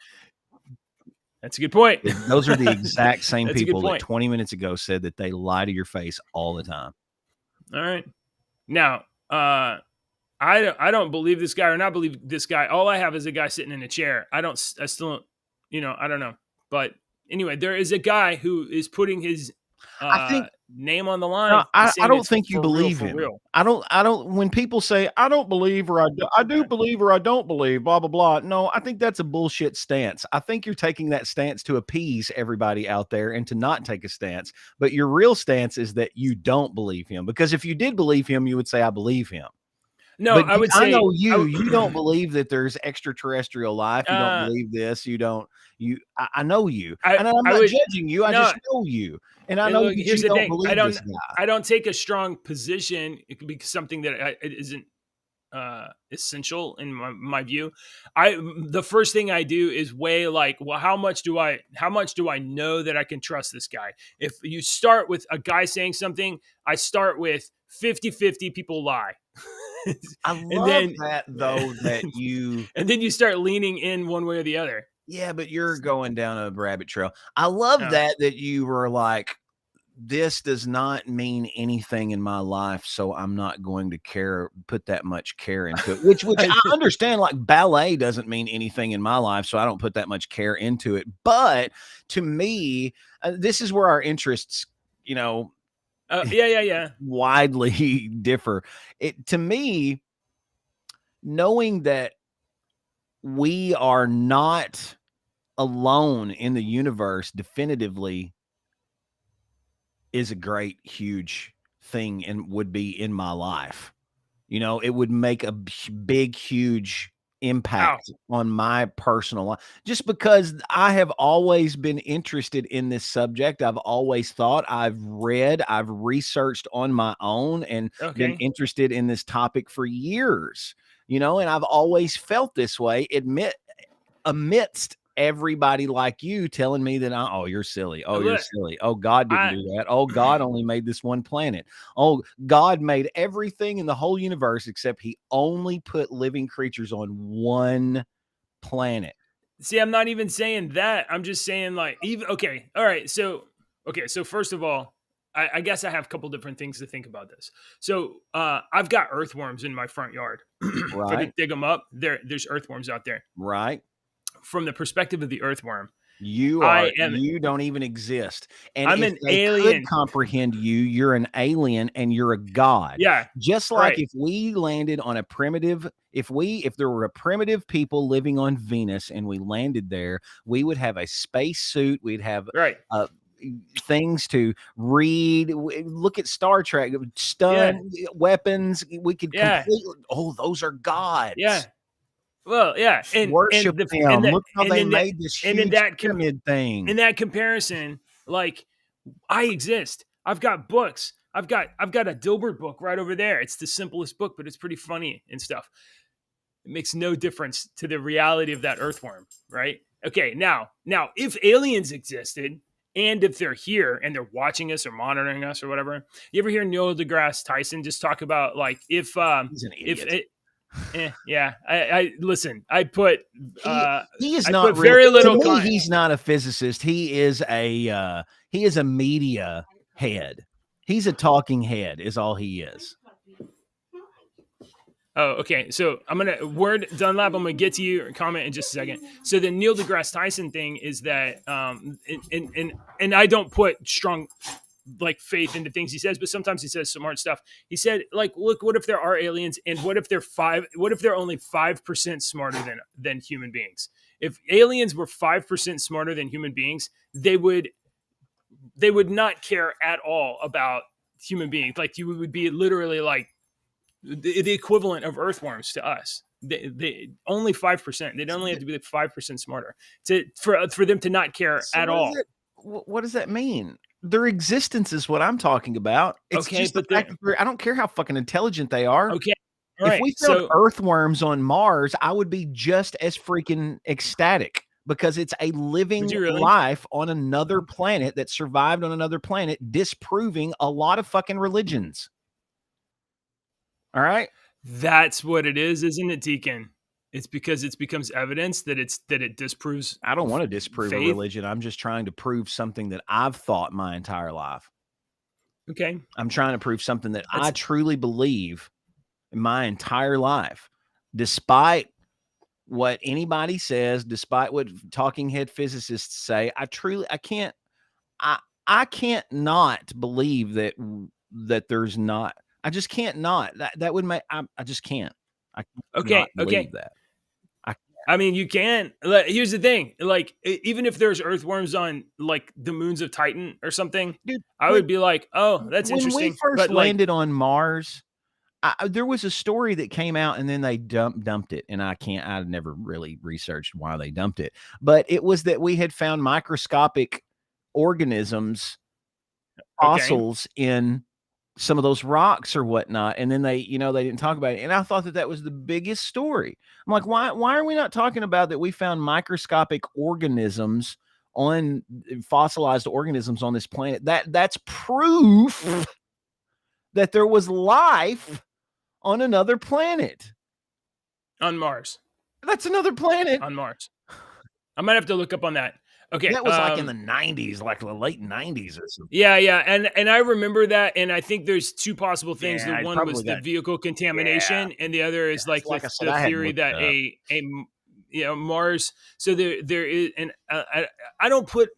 That's a good point. Those are the exact same people that 20 minutes ago said that they lie to your face all the time. All right. Now, I don't believe this guy or not believe this guy. All I have is a guy sitting in a chair. I still don't, I don't know. But anyway, there is a guy who is putting his name on the line. No, I don't think you believe him. I don't, when people say, I don't believe, or I do believe, or I don't believe, blah, blah, blah. No, I think that's a bullshit stance. I think you're taking that stance to appease everybody out there and to not take a stance. But your real stance is that you don't believe him. Because if you did believe him, you would say, I believe him. No, but I would say, I know you don't believe that there's extraterrestrial life. You don't believe this. I know you. And I'm not judging you. I just know you. And I know look, you don't believe this guy. I don't take a strong position. It could be something that it isn't essential in my view. The first thing I do is weigh how much do I know that I can trust this guy? If you start with a guy saying something, I start with 50-50 people lie. I love that though, and then you start leaning in one way or the other. Yeah, but you're going down a rabbit trail. I love that you were like, this does not mean anything in my life, so I'm not going to put that much care into it. Which I understand, like ballet doesn't mean anything in my life, so I don't put that much care into it. But to me, this is where our interests, Yeah. Widely differ. To me, knowing that we are not alone in the universe definitively is a great, huge thing and would be in my life. You know, it would make a big, huge impact on my personal life just because I have always been interested in this subject. I've always thought, I've read, I've researched on my own and been interested in this topic for years, you know, and I've always felt this way, amidst everybody like you telling me that, oh, you're silly. Oh, you're silly. Oh, God didn't do that. Oh, God only made this one planet. Oh, God made everything in the whole universe except he only put living creatures on one planet. See, I'm not even saying that. I'm just saying like, okay. All right. So first of all, I guess I have a couple different things to think about this. So I've got earthworms in my front yard. If I could dig them up, there's earthworms out there. Right. From the perspective of the earthworm, you don't even exist. And I'm if an they alien. could comprehend you, you're an alien and you're a god. Yeah. Just like if we landed on a primitive, if there were a primitive people living on Venus and we landed there, we would have a space suit. We'd have things to read. Look at Star Trek, stun weapons. We could completely. Oh, those are gods. Yeah. Well, yeah, and worship them. Look how they made this huge pyramid thing. In that comparison, like I exist. I've got books. I've got a Dilbert book right over there. It's the simplest book, but it's pretty funny and stuff. It makes no difference to the reality of that earthworm, right? Okay, now if aliens existed and if they're here and they're watching us or monitoring us or whatever, you ever hear Neil deGrasse Tyson just talk about like if he's an idiot. Yeah. I listen. I put he is not really, very little. To me, he's not a physicist. He is a media head. He's a talking head. Is all he is. Oh, okay. So I'm gonna Dunlap. I'm gonna get to your comment in just a second. So the Neil deGrasse Tyson thing is that, and I don't put strong like faith into things he says, but sometimes he says smart stuff. He said, like, look, what if there are aliens and what if they're only 5% smarter than human beings? If aliens were 5% smarter than human beings, they would not care at all about human beings. Like you would be literally like the equivalent of earthworms to us. They only 5%. They'd only have to be like 5% smarter for them to not care at all. What does that mean? Their existence is what I'm talking about. It's just the fact that I don't care how fucking intelligent they are. Okay. If we found earthworms on Mars, I would be just as freaking ecstatic because it's a living life on another planet that survived on another planet, disproving a lot of fucking religions. All right. That's what it is, isn't it, Deacon? It's because it becomes evidence that it disproves. I don't want to disprove a religion. I'm just trying to prove something that I've thought my entire life. Okay. I'm trying to prove something that I truly believe in my entire life, despite what anybody says, despite what talking head physicists say. I can't not believe that there's not. I just can't not. That would make. I just can't. I can't believe that. I mean, you can. Here's the thing: like, even if there's earthworms on like the moons of Titan or something, dude, I would be like, "Oh, that's interesting." When we first landed on Mars, there was a story that came out, and then they dumped it, and I never really researched why they dumped it, but it was that we had found microscopic organisms, fossils in some of those rocks or whatnot. And then they didn't talk about it. And I thought that was the biggest story. I'm like, why are we not talking about that? We found microscopic organisms fossilized organisms on this planet. That's proof that there was life on another planet. On Mars. That's another planet. On Mars. I might have to look up on that. Okay. That was like in the 90s, like the late 90s or something. Yeah. And I remember that. And I think there's two possible things. The one was the vehicle contamination, and the other is like the theory that Mars. So there is, and I don't put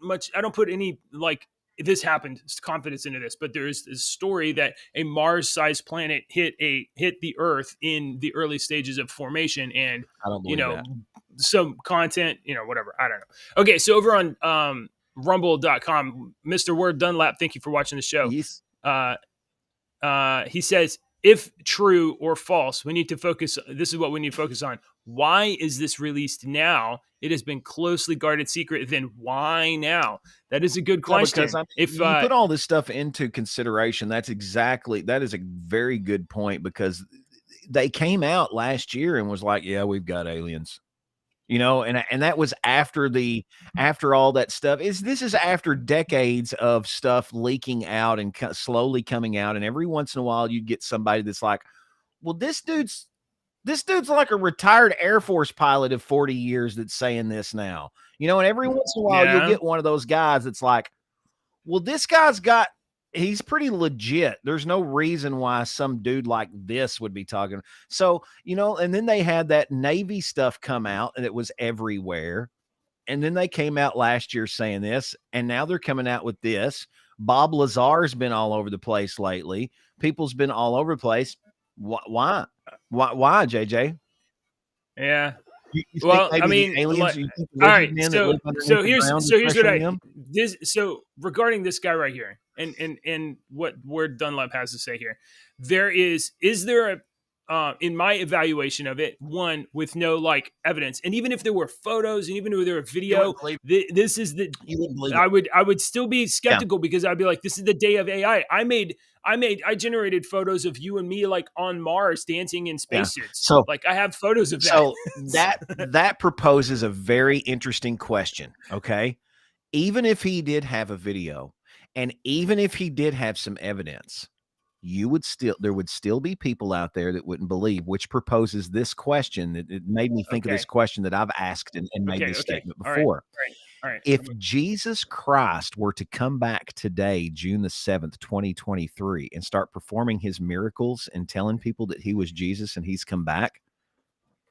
any like this happened, confidence into this, but there is this story that a Mars-sized planet hit the Earth in the early stages of formation, and I don't believe that. some content, whatever. I don't know. Okay, so over on rumble.com, Mr. Word Dunlap, thank you for watching the show. Yes. He says, if true or false, we need to focus. This is what we need to focus on. Why is this released now? It has been closely guarded secret. Then why now? That is a good question. Because if you put all this stuff into consideration, that is a very good point, because they came out last year and was like, yeah, we've got aliens. And that was after all that stuff. This is after decades of stuff leaking out and slowly coming out, and every once in a while you'd get somebody that's like, well, this dude's like a retired Air Force pilot of 40 years that's saying this now, and every once in a while you'll get one of those guys that's like, well, this guy's he's pretty legit. There's no reason why some dude like this would be talking. So, and then they had that Navy stuff come out, and it was everywhere. And then they came out last year saying this, and now they're coming out with this. Bob Lazar's been all over the place lately. People's been all over the place. Why, JJ? Yeah. Well, I mean, aliens, all right. So here's what so regarding this guy right here, and what Word Dunlap has to say here, is there in my evaluation of it, one with no evidence, and even if there were photos, and even if there were video, this is I would still be skeptical, because I'd be like, this is the day of AI. I generated photos of you and me on Mars dancing in spacesuits. So I have photos of that. So that proposes a very interesting question. Okay. Even if he did have a video, and even if he did have some evidence, there would still be people out there that wouldn't believe, which proposes this question. It made me think of this question that I've asked and made this statement before. All right. If Jesus Christ were to come back today, June the 7th, 2023, and start performing his miracles and telling people that he was Jesus and he's come back,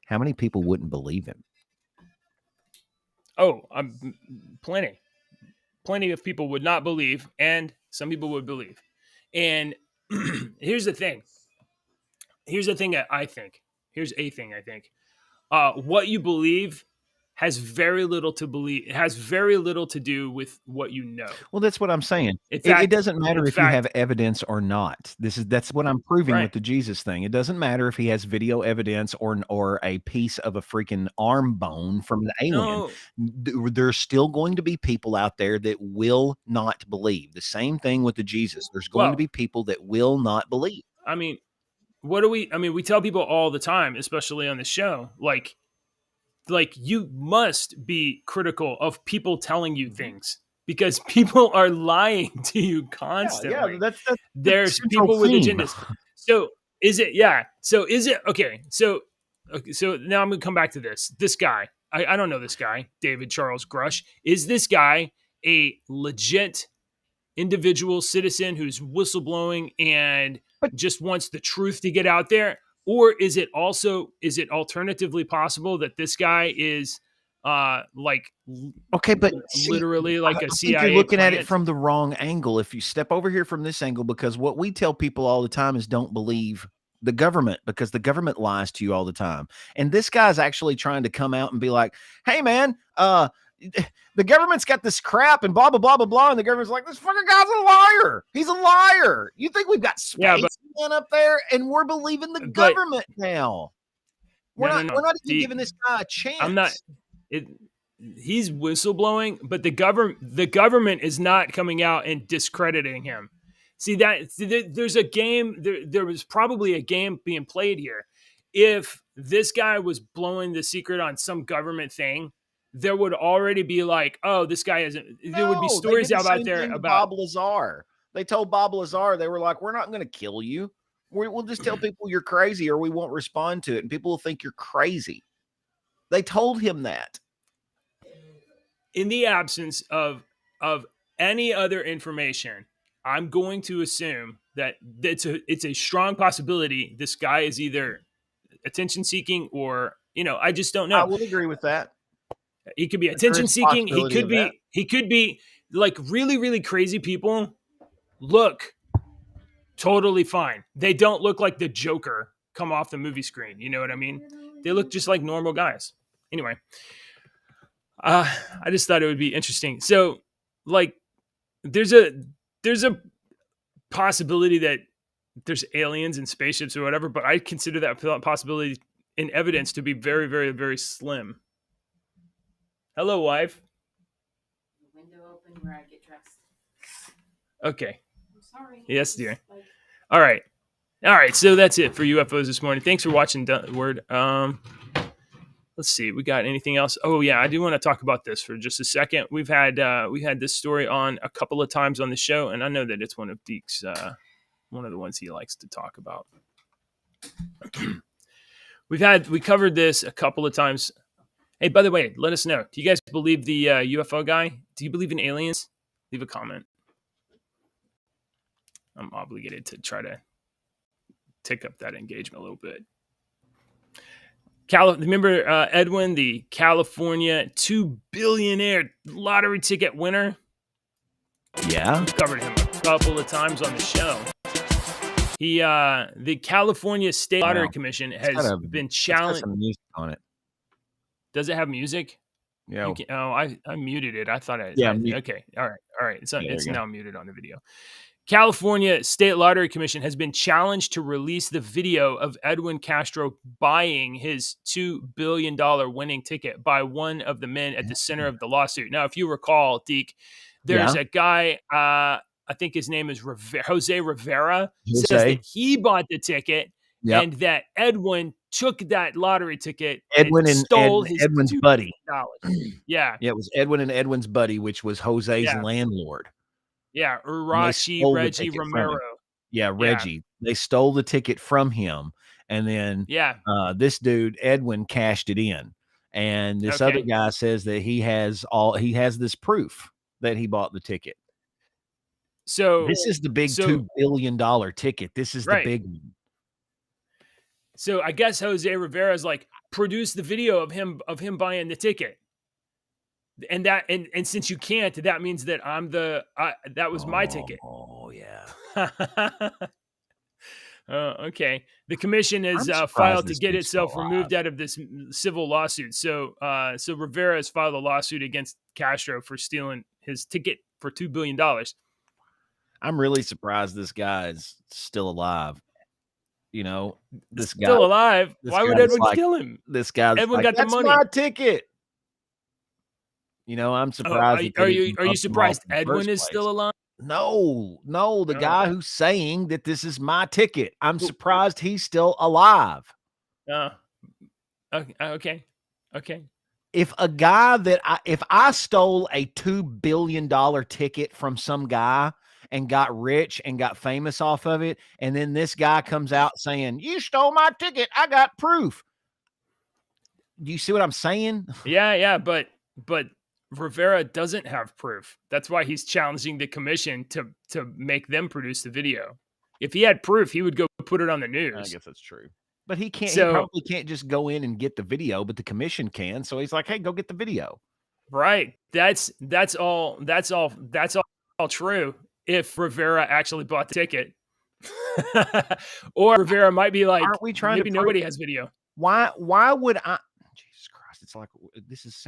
how many people wouldn't believe him? Oh, plenty of people would not believe, and some people would believe. And here's a thing that I think. What you believe has very little to believe. It has very little to do with what you know. Well, that's what I'm saying. It doesn't matter if you have evidence or not. That's what I'm proving with the Jesus thing. It doesn't matter if he has video evidence or a piece of a freaking arm bone from an alien. No. There's still going to be people out there that will not believe. The same thing with the Jesus. There's going to be people that will not believe. I mean, we tell people all the time, especially on the show, you must be critical of people telling you things, because people are lying to you constantly. There's people with agendas. So is it okay? So now I'm going to come back to this guy. I don't know this guy, David Charles Grush. Is this guy a legit individual citizen who's whistleblowing and just wants the truth to get out there? Or is it alternatively possible that this guy is okay, but literally a CIA? You're looking at it from the wrong angle. If you step over here from this angle, because what we tell people all the time is don't believe the government, because the government lies to you all the time. And this guy's actually trying to come out and be like, hey man, the government's got this crap and blah, blah, blah, blah, blah. And the government's like, this fucking guy's a liar. He's a liar. You think we've got spacemen up there, and we're believing the government now. We're not even giving this guy a chance. He's whistleblowing, but the government is not coming out and discrediting him. See, there's a game. There was probably a game being played here. If this guy was blowing the secret on some government thing, there would already be this guy isn't. There would be stories out there about Bob Lazar. They told Bob Lazar, they were like, we're not going to kill you. We'll just tell people you're crazy, or we won't respond to it, and people will think you're crazy. They told him that. In the absence of any other information, I'm going to assume that it's a strong possibility this guy is either attention seeking, or I just don't know. I will agree with that. He could be attention seeking. He could be like really, really crazy people look totally fine. They don't look like the Joker come off the movie screen. You know what I mean? They look just like normal guys. Anyway, I just thought it would be interesting. So, like, there's a possibility that there's aliens and spaceships or whatever, but I consider that possibility in evidence to be very, very, very slim. Hello, wife. The window open where I get dressed. Okay. I'm sorry. Yes, dear. All right. So that's it for UFOs this morning. Thanks for watching Word. Let's see. We got anything else? Oh yeah, I do want to talk about this for just a second. We had this story on a couple of times on the show, and I know that it's one of Deke's one of the ones he likes to talk about. We covered this a couple of times. Hey, by the way, let us know. Do you guys believe the UFO guy? Do you believe in aliens? Leave a comment. I'm obligated to try to take up that engagement a little bit. Remember Edwin, the California $2 billion lottery ticket winner? Yeah. We covered him a couple of times on the show. The California State Lottery Commission has been challenged. Some music on it. Does it have music? Yeah. I muted it. I thought I. Yeah. Okay. All right. It's now muted on the video. California State Lottery Commission has been challenged to release the video of Edwin Castro buying his $2 billion winning ticket by one of the men at the center of the lawsuit. Now, if you recall, Deke, there's a guy, I think his name is Jose Rivera, says that he bought the ticket and that Edwin took that lottery ticket and stole Edwin's buddy. Yeah. Yeah, it was Edwin and Edwin's buddy, which was Jose's landlord. Yeah, Reggie Romero. Yeah, Reggie. Yeah. They stole the ticket from him, and then this dude Edwin cashed it in, and this other guy says that he has this proof that he bought the ticket. So this is the big $2 billion ticket. This is the big one. So I guess Jose Rivera is like, produce the video of him buying the ticket. And since you can't, that means that that was my ticket. Oh yeah. Okay. The commission has filed to get itself removed out of this civil lawsuit. So Rivera has filed a lawsuit against Castro for stealing his ticket for $2 billion. I'm really surprised this guy is still alive. You know, this guy still alive. Why would Edwin kill him? This guy's Edwin got the money. That's my ticket. You know, I'm surprised. Are you surprised Edwin is still alive? No. The guy who's saying that this is my ticket. I'm surprised he's still alive. Okay. If a guy if I stole a $2 billion ticket from some guy and got rich and got famous off of it, and then this guy comes out saying, "You stole my ticket. I got proof." Do you see what I'm saying? Yeah, but Rivera doesn't have proof. That's why he's challenging the commission to make them produce the video. If he had proof, he would go put it on the news. I guess that's true. But he can't. He probably can't just go in and get the video, but the commission can. So he's like, "Hey, go get the video." Right. That's all true. If Rivera actually bought the ticket, or Rivera might be like, "Aren't we trying maybe nobody has video? Why would I?" It's like this is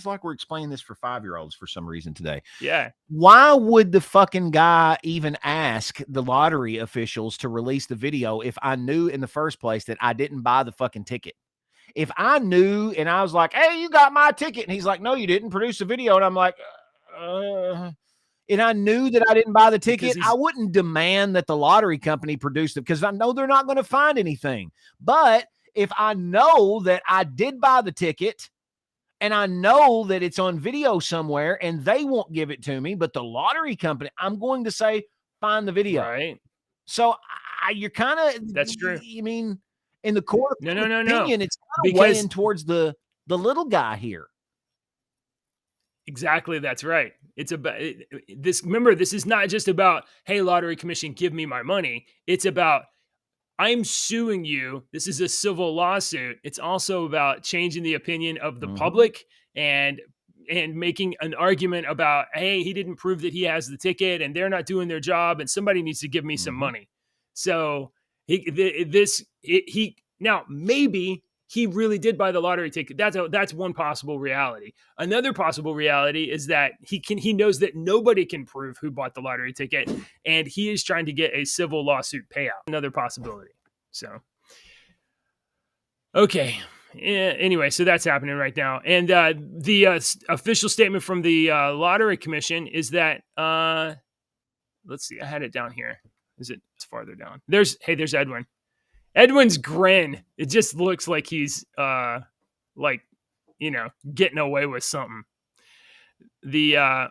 like we're explaining this for 5-year-olds for some reason today. Yeah. Why would the fucking guy even ask the lottery officials to release the video if I knew in the first place that I didn't buy the fucking ticket? If I knew and I was like, "Hey, you got my ticket," and he's like, "No, you didn't produce the video," and I'm like, and I knew that I didn't buy the ticket, I wouldn't demand that the lottery company produce it because I know they're not going to find anything. But if I know that I did buy the ticket and I know that it's on video somewhere and they won't give it to me, but the lottery company, I'm going to say, find the video. Right. So you're kind of, that's true. I mean, in the court of opinion, it's kind of weighing towards the little guy here. Exactly. That's right. It's about this. Remember, this is not just about, hey, lottery commission, give me my money. It's about, I'm suing you. This is a civil lawsuit. It's also about changing the opinion of the public and and making an argument about, hey, he didn't prove that he has the ticket and they're not doing their job and somebody needs to give me some money. So now maybe he really did buy the lottery ticket. That's one possible reality. Another possible reality is that he knows that nobody can prove who bought the lottery ticket, and he is trying to get a civil lawsuit payout. Another possibility. So, okay. Anyway, so that's happening right now, and the official statement from the Lottery Commission is that let's see, I had it down here. Is it? It's farther down. There's Edwin. Edwin's grin. It just looks like he's getting away with something. The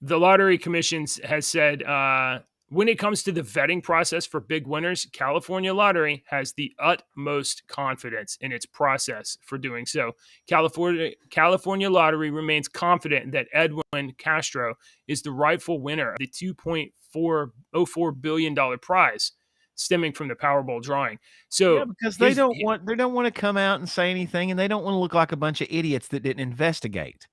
Lottery Commission has said when it comes to the vetting process for big winners, California Lottery has the utmost confidence in its process for doing so. California Lottery remains confident that Edwin Castro is the rightful winner of the $2.404 billion prize stemming from the Powerball drawing. So because they don't want to come out and say anything, and they don't want to look like a bunch of idiots that didn't investigate.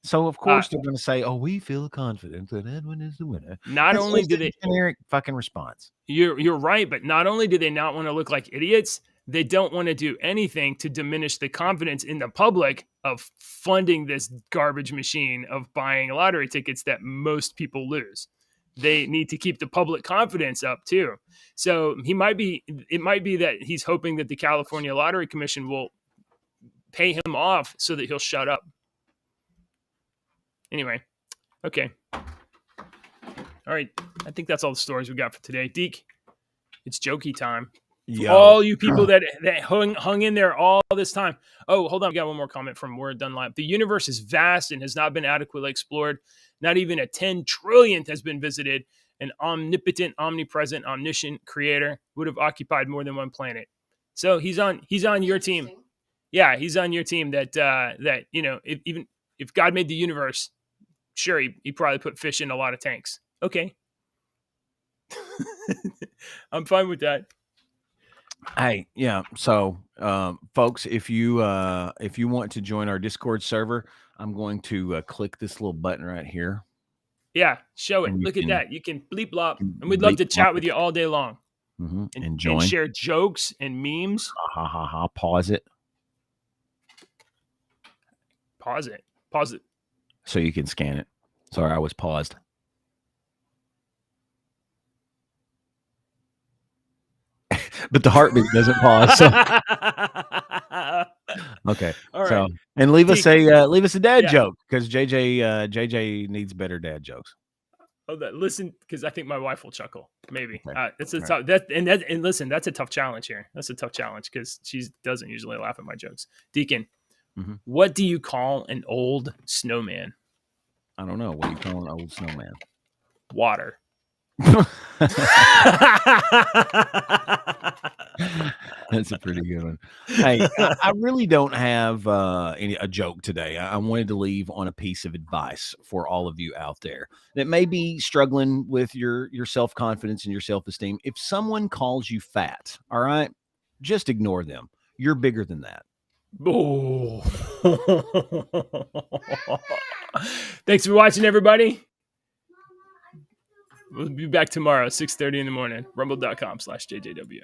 So of course they're going to say, "Oh, we feel confident that Edwin is the winner." Not only do they generic fucking response. You're right, but not only do they not want to look like idiots, they don't want to do anything to diminish the confidence in the public of funding this garbage machine of buying lottery tickets that most people lose. They need to keep the public confidence up too. So it might be that he's hoping that the California Lottery Commission will pay him off so that he'll shut up. Anyway, okay. All right. I think that's all the stories we got for today. Deke, it's jokey time. For all you people that hung in there all this time. Oh, hold on. We got one more comment from Word Done Live. The universe is vast and has not been adequately explored. Not even a 10 trillionth has been visited. An omnipotent, omnipresent, omniscient creator would have occupied more than one planet. So he's on your team. Yeah, he's on your team that if God made the universe, sure, he probably put fish in a lot of tanks. Okay. I'm fine with that. Hey, yeah. So, folks, if you want to join our Discord server, I'm going to click this little button right here. Yeah, show it. Look at that. You can bleep blop, and we'd love to chat with you all day long. And join. And share jokes and memes. Pause it. Pause it. So you can scan it. Sorry, I was paused. But the heartbeat doesn't pause. So. Okay. All right. So, and leave us a dad joke, because JJ needs better dad jokes. Oh, listen, because I think my wife will chuckle. Maybe. Okay. It's a tough, and listen, that's a tough challenge here. That's a tough challenge because she doesn't usually laugh at my jokes. Deacon, what do you call an old snowman? I don't know. What do you call an old snowman? Water. That's a pretty good one. Hey, I really don't have a joke today. I wanted to leave on a piece of advice for all of you out there that may be struggling with your self-confidence and your self-esteem. If someone calls you fat, all right, just ignore them. You're bigger than that. Oh. Thanks for watching, everybody. We'll be back tomorrow, 6:30 in the morning. Rumble.com/JJW.